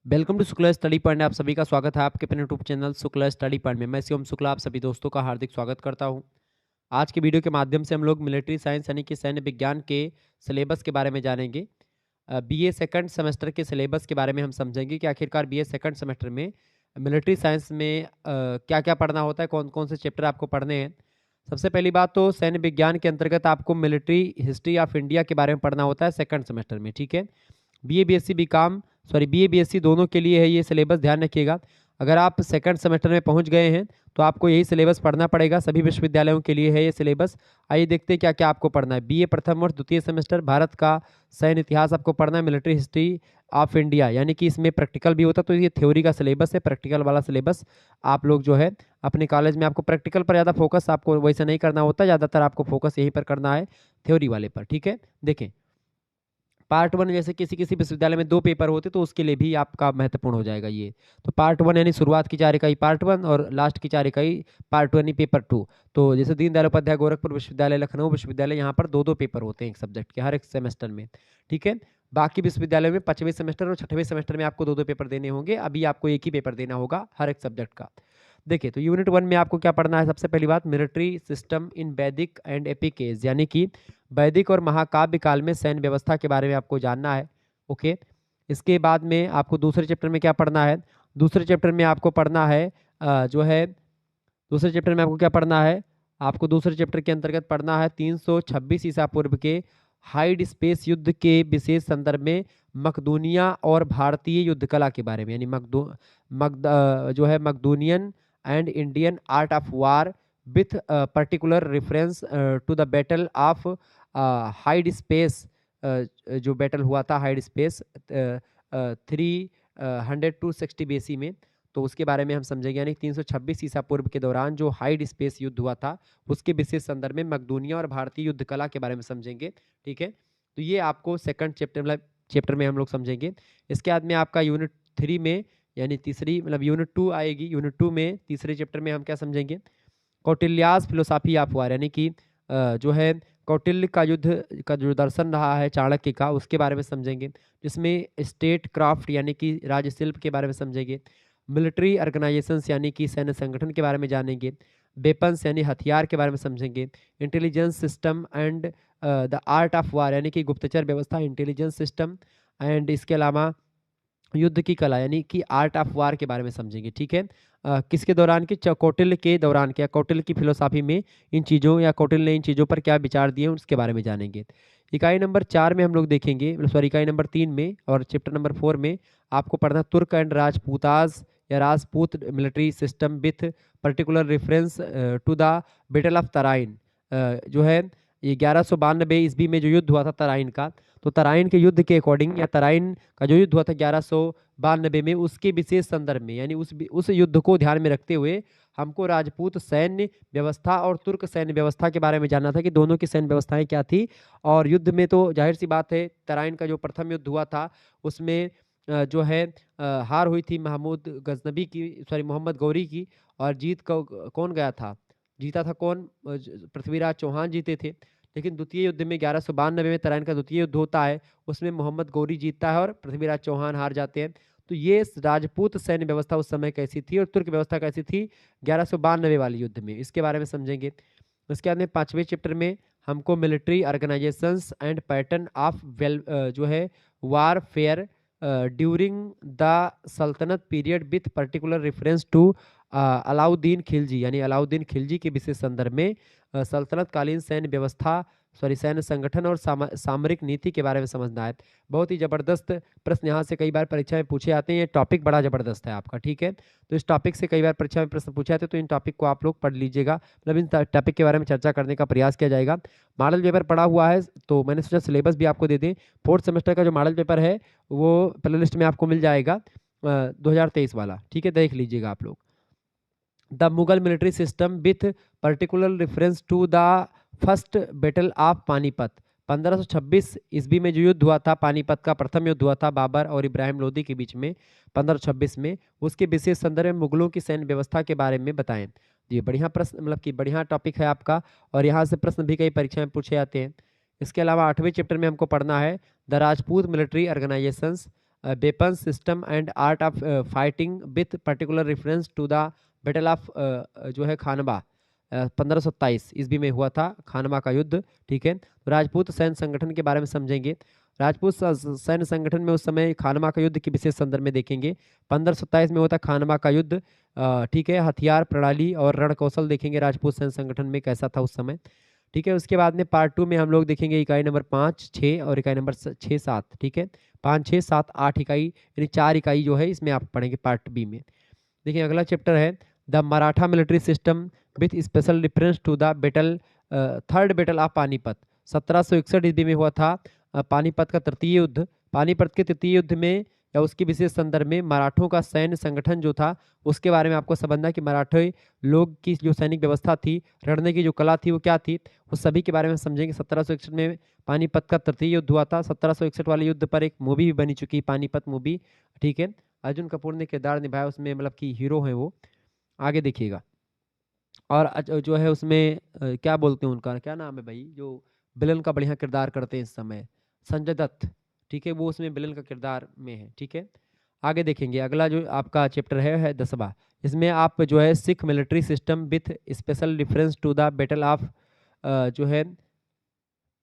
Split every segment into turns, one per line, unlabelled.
Welcome to Shukla study point. आप सभी का स्वागत है आपके अपने YouTube channel Shukla study point में। मैं शिवम शुक्ला आप सभी दोस्तों का हार्दिक स्वागत करता हूं। आज के वीडियो के माध्यम से हम लोग मिलिट्री साइंस यानी कि सैन्य विज्ञान के सिलेबस के बारे में जानेंगे। बीए सेकंड सेमेस्टर के सिलेबस के बारे में हम समझेंगे कि आखिरकार बीए सेकंड सेमेस्टर में मिलिट्री साइंस में क्या क्या पढ़ना होता है, कौन कौन से चैप्टर आपको पढ़ने हैं। सबसे पहली बात तो सैन्य विज्ञान के अंतर्गत आपको मिलिट्री हिस्ट्री ऑफ इंडिया के बारे में पढ़ना होता है सेकंड सेमेस्टर में, ठीक है। BA BSc BCom BA BSc दोनों के लिए है ये सिलेबस, ध्यान रखिएगा। अगर आप सेकंड सेमेस्टर में पहुंच गए हैं तो आपको यही सिलेबस पढ़ना पड़ेगा, सभी विश्वविद्यालयों के लिए है ये सिलेबस। आइए देखते हैं क्या क्या आपको पढ़ना है। बीए प्रथम वर्ष द्वितीय सेमेस्टर भारत का सैन्य इतिहास आपको पढ़ना है, मिलिट्री हिस्ट्री ऑफ इंडिया, यानी कि इसमें प्रैक्टिकल भी होता है। तो ये थ्योरी का सिलेबस है, प्रैक्टिकल वाला सिलेबस आप लोग जो है अपने कॉलेज में आपको प्रैक्टिकल पर ज़्यादा फोकस आपको वैसे नहीं करना होता, ज़्यादातर आपको फोकस यहीं पर करना है थ्योरी वाले पर, ठीक है। देखें पार्ट वन, जैसे किसी किसी विश्वविद्यालय में 2 पेपर होते तो उसके लिए भी आपका महत्वपूर्ण हो जाएगा ये। तो पार्ट वन यानी शुरुआत की 4 इकाई पार्ट वन और लास्ट की 4 इकाई पार्ट टू यानी पेपर टू। तो जैसे दीनदयाल उपाध्याय गोरखपुर विश्वविद्यालय, लखनऊ विश्वविद्यालय, यहाँ पर 2 पेपर होते हैं एक सब्जेक्ट के हर एक सेमेस्टर में, ठीक है। बाकी विश्वविद्यालय में 5वें सेमेस्टर और 6वें सेमेस्टर में आपको 2 पेपर देने होंगे, अभी आपको एक ही पेपर देना होगा हर एक सब्जेक्ट का। देखिए तो यूनिट 1 में आपको क्या पढ़ना है। सबसे पहली बात, मिलिट्री सिस्टम इन वैदिक एंड एपिक एज, यानी कि वैदिक और महाकाव्य काल में सैन्य व्यवस्था के बारे में आपको जानना है, ओके। इसके बाद में आपको दूसरे चैप्टर में क्या पढ़ना है। दूसरे चैप्टर में आपको पढ़ना है जो है दूसरे चैप्टर में आपको क्या पढ़ना है। आपको दूसरे चैप्टर के अंतर्गत पढ़ना है 326 ईसा पूर्व के हाइड स्पेस युद्ध के विशेष संदर्भ में मकदूनिया और भारतीय युद्ध कला के बारे में, यानी जो है Macedonian and Indian art of war with particular reference to the battle of Hydaspes, जो बैटल हुआ था हाइड स्पेस 300 BC में। तो उसके बारे में हम समझेंगे, यानी 326 ईसा पूर्व के दौरान जो हाइड स्पेस युद्ध हुआ था उसके विशेष संदर्भ में मकदूनिया और भारतीय युद्ध कला के बारे में समझेंगे, ठीक है। तो ये आपको सेकंड चैप्टर में हम लोग समझेंगे। इसके बाद में आपका यूनिट 3 में, यानी तीसरी यूनिट 2 आएगी। यूनिट 2 में तीसरे चैप्टर में हम क्या समझेंगे, कौटिल्यास फिलोसॉफी ऑफ वार, यानी कि जो है कौटिल्य का युद्ध का जो दर्शन रहा है चाणक्य का, उसके बारे में समझेंगे। जिसमें स्टेट क्राफ्ट यानी कि राजशिल्प के बारे में समझेंगे। मिलिट्री ऑर्गेनाइजेशंस यानी कि सैन्य संगठन के बारे में जानेंगे। वेपन्स यानी हथियार के बारे में समझेंगे। Intelligence system and the art of वार, यानी कि गुप्तचर व्यवस्था, इंटेलिजेंस सिस्टम एंड इसके अलावा युद्ध की कला यानी कि आर्ट ऑफ वार के बारे में समझेंगे, ठीक है। किसके दौरान की, कौटिल्य के दौरान क्या, कौटिल्य की फिलोसॉफी में इन चीज़ों या कौटिल्य ने इन चीज़ों पर क्या विचार दिए उसके बारे में जानेंगे। इकाई नंबर 4 में हम लोग देखेंगे, इकाई नंबर 3 में और चैप्टर नंबर 4 में आपको पढ़ना तुर्क एंड राजपूताज या Rajput military system with particular reference to the battle of Tarain. जो है ये 1192 ईस्वी में जो युद्ध हुआ था तराइन का, तो तराइन के युद्ध के अकॉर्डिंग या तराइन का जो युद्ध हुआ था 1192 में, उसके विशेष संदर्भ में, यानी उस युद्ध को ध्यान में रखते हुए हमको राजपूत सैन्य व्यवस्था और तुर्क सैन्य व्यवस्था के बारे में जानना था कि दोनों की सैन्य व्यवस्थाएं क्या थी। और युद्ध में तो जाहिर सी बात है तराइन का जो प्रथम युद्ध हुआ था उसमें जो है हार हुई थी मोहम्मद गौरी की। और जीत कौन गया था, जीता था कौन, पृथ्वीराज चौहान जीते थे। लेकिन द्वितीय युद्ध में 1192 में तराइन का द्वितीय युद्ध होता है, उसमें मोहम्मद गौरी जीतता है और पृथ्वीराज चौहान हार जाते हैं। तो ये राजपूत सैन्य व्यवस्था उस समय कैसी थी और तुर्क व्यवस्था कैसी थी 1192 वाले युद्ध में, इसके बारे में समझेंगे। उसके बाद में 5वें चैप्टर में हमको military organisations and pattern of जो है warfare during the Sultanate period with particular reference to Alauddin Khilji, यानी अलाउद्दीन खिलजी के विशेष संदर्भ में सल्तनत कालीन सैन्य व्यवस्था सैन्य संगठन और सामरिक नीति के बारे में समझना है। बहुत ही ज़बरदस्त प्रश्न यहाँ से कई बार परीक्षा में पूछे आते हैं, ये टॉपिक बड़ा ज़बरदस्त है आपका, ठीक है। तो इस टॉपिक से कई बार परीक्षा में प्रश्न पूछे आते हैं, तो इन टॉपिक को आप लोग पढ़ लीजिएगा, मतलब इन टॉपिक के बारे में चर्चा करने का प्रयास किया जाएगा। मॉडल पेपर पड़ा हुआ है तो मैंने सोचा सिलेबस भी आपको दे दें। 4th सेमेस्टर का जो मॉडल पेपर है वो प्ले लिस्ट में आपको मिल जाएगा 2023 वाला, ठीक है, देख लीजिएगा आप लोग। The Mughal military system with particular reference to the first battle of Panipat, 1526 ईस्वी में जो युद्ध हुआ था पानीपत का प्रथम युद्ध हुआ था बाबर और इब्राहिम लोदी के बीच में 1526 में, उसके विशेष संदर्भ में मुगलों की सैन्य व्यवस्था के बारे में बताएं। ये बढ़िया प्रश्न, मतलब कि बढ़िया टॉपिक है आपका, और यहाँ से प्रश्न भी कई परीक्षा में पूछे जाते हैं। इसके अलावा 8वें चैप्टर में हमको पढ़ना है the Rajput military organisations weapon system and art of fighting with particular reference to the battle of जो है खानवा 1527 ईस्वी में हुआ था खानवा का युद्ध। ठीक है, तो राजपूत सैन्य संगठन के बारे में समझेंगे। राजपूत सैन्य संगठन में उस समय खानवा का युद्ध के विशेष संदर्भ में देखेंगे। 1527 में हुआ था खानवा का युद्ध। ठीक है, हथियार प्रणाली और रण कौशल देखेंगे राजपूत सैन्य संगठन में कैसा था उस समय। ठीक है, उसके बाद में पार्ट 2 में हम लोग देखेंगे इकाई नंबर 5, 6 और इकाई नंबर 6, 7। ठीक है, 5, 6, 7, 8 इकाई यानी 4 इकाई जो है इसमें आप पढ़ेंगे पार्ट बी में। देखिए अगला चैप्टर है the Maratha military system with special reference to the battle third battle of Panipat. 1761 ईस्वी में हुआ था पानीपत का तृतीय युद्ध। पानीपत के तृतीय युद्ध में या उसके विशेष संदर्भ में मराठों का सैन्य संगठन जो था उसके बारे में आपको समझना कि मराठे लोग की जो सैनिक व्यवस्था थी, लड़ने की जो कला थी वो क्या थी, उस सभी के बारे में समझेंगे। 1761 में पानीपत का तृतीय युद्ध हुआ था। 1761 वाले युद्ध पर एक मूवी भी बनी चुकी, पानीपत मूवी। ठीक है, अर्जुन कपूर ने किरदार निभाया उसमें, मतलब कि हीरो हैं वो। आगे देखिएगा। और जो है उसमें क्या बोलते हैं, उनका क्या नाम है भाई, जो विलन का बढ़िया किरदार करते हैं इस समय, संजय दत्त। ठीक है, वो उसमें विलन का किरदार में है। ठीक है, आगे देखेंगे। अगला जो आपका चैप्टर है 10वां। इसमें आप जो है Sikh military system with special reference to the battle of जो है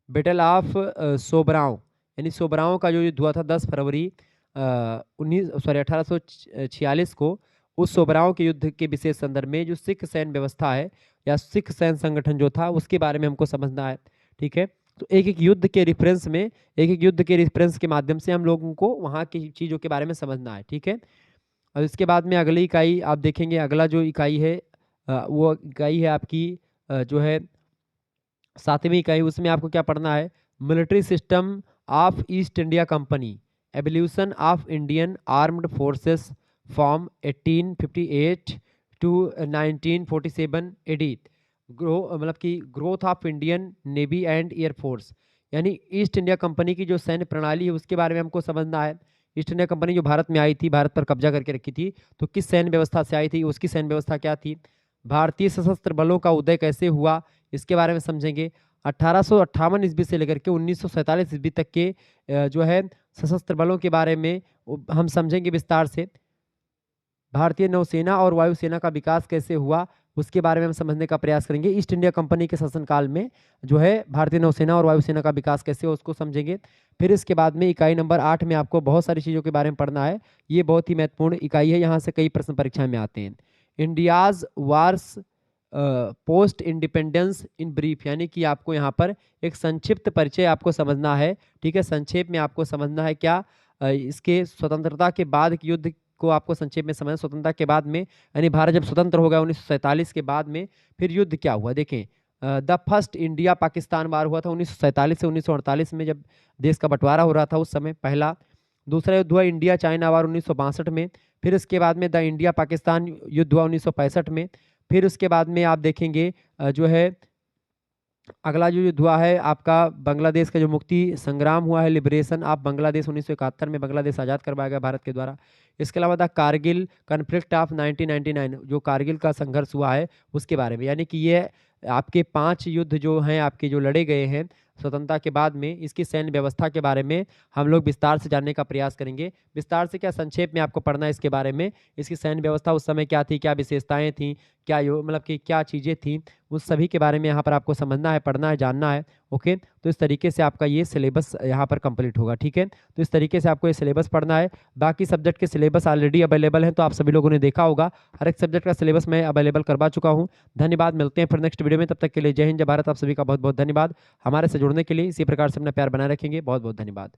बैटल ऑफ सोबराव, यानी सोबराव का जो युद्ध हुआ था 10 फरवरी 1846 को। उस सोबराव के युद्ध के विशेष संदर्भ में जो सिख सैन्य व्यवस्था है या सिख सैन्य संगठन जो था उसके बारे में हमको समझना है। ठीक है, तो एक एक युद्ध के रेफरेंस में, एक एक युद्ध के रेफरेंस के माध्यम से हम लोगों को वहाँ की चीज़ों के बारे में समझना है। ठीक है, और इसके बाद में अगली इकाई आप देखेंगे। अगला जो इकाई है वो इकाई है आपकी जो है 7वीं इकाई। उसमें आपको क्या पढ़ना है, military system of East India company, evolution of Indian armed forces from 1858 to 1947 AD, मतलब कि growth of Indian navy and air force, यानी ईस्ट इंडिया कंपनी की जो सैन्य प्रणाली है उसके बारे में हमको समझना है। ईस्ट इंडिया कंपनी जो भारत में आई थी, भारत पर कब्जा करके रखी थी, तो किस सैन्य व्यवस्था से आई थी, उसकी सैन्य व्यवस्था क्या थी, भारतीय सशस्त्र बलों का उदय कैसे हुआ, इसके बारे में समझेंगे। 1858 ईस्वी से लेकर के 1947 ईस्वी तक के जो है सशस्त्र बलों के बारे में हम समझेंगे विस्तार से। भारतीय नौसेना और वायुसेना का विकास कैसे हुआ उसके बारे में हम समझने का प्रयास करेंगे। ईस्ट इंडिया कंपनी के शासनकाल में जो है भारतीय नौसेना और वायुसेना का विकास कैसे हो उसको समझेंगे। फिर इसके बाद में इकाई नंबर 8 में आपको बहुत सारी चीज़ों के बारे में पढ़ना है। ये बहुत ही महत्वपूर्ण इकाई है, यहाँ से कई प्रश्न परीक्षा में आते हैं। India's wars post independence in brief, यानी कि आपको यहाँ पर एक संक्षिप्त परिचय आपको समझना है। ठीक है, संक्षेप में आपको समझना है क्या इसके स्वतंत्रता के बाद के युद्ध को आपको संक्षेप में समझना। स्वतंत्रता के बाद में यानी भारत जब स्वतंत्र हो गया 1947 के बाद में, फिर युद्ध क्या हुआ देखें। द फर्स्ट इंडिया पाकिस्तान वार हुआ था 1947 से 1948 में, जब देश का बंटवारा हो रहा था उस समय पहला। दूसरा युद्ध हुआ इंडिया चाइना वार 1962 में। फिर इसके बाद में द इंडिया पाकिस्तान युद्ध हुआ 1965 में। फिर उसके बाद में आप देखेंगे जो है अगला जो युद्ध हुआ है आपका बांग्लादेश का जो मुक्ति संग्राम हुआ है, लिबरेशन ऑफ बांग्लादेश, 1971 में बांग्लादेश आज़ाद करवाया गया भारत के द्वारा। इसके अलावा था कारगिल कॉन्फ्लिक्ट ऑफ 1999, जो कारगिल का संघर्ष हुआ है उसके बारे में। यानी कि ये आपके 5 युद्ध जो हैं आपके जो लड़े गए हैं स्वतंत्रता के बाद में, इसकी सैन्य व्यवस्था के बारे में हम लोग विस्तार से जानने का प्रयास करेंगे। विस्तार से क्या, संक्षेप में आपको पढ़ना है इसके बारे में। इसकी सैन्य व्यवस्था उस समय क्या थी, क्या विशेषताएं थी, क्या मतलब कि क्या चीज़ें थी, उस सभी के बारे में यहाँ पर आपको समझना है, पढ़ना है, जानना है। ओके, तो इस तरीके से आपका ये सिलेबस यहाँ पर कंप्लीट होगा। ठीक है, तो इस तरीके से आपको ये सिलेबस पढ़ना है। बाकी सब्जेक्ट के सिलेबस ऑलरेडी अवेलेबल हैं, तो आप सभी लोगों ने देखा होगा। हर एक सब्जेक्ट का सिलेबस मैं अवेलेबल करवा चुका हूँ। धन्यवाद, मिलते हैं फिर नेक्स्ट वीडियो में। तब तक के लिए जय हिंद, जय भारत। आप सभी का बहुत बहुत धन्यवाद। हमारे से जुड़ने के लिए इसी प्रकार से अपना प्यार बनाए रखेंगे। बहुत बहुत धन्यवाद।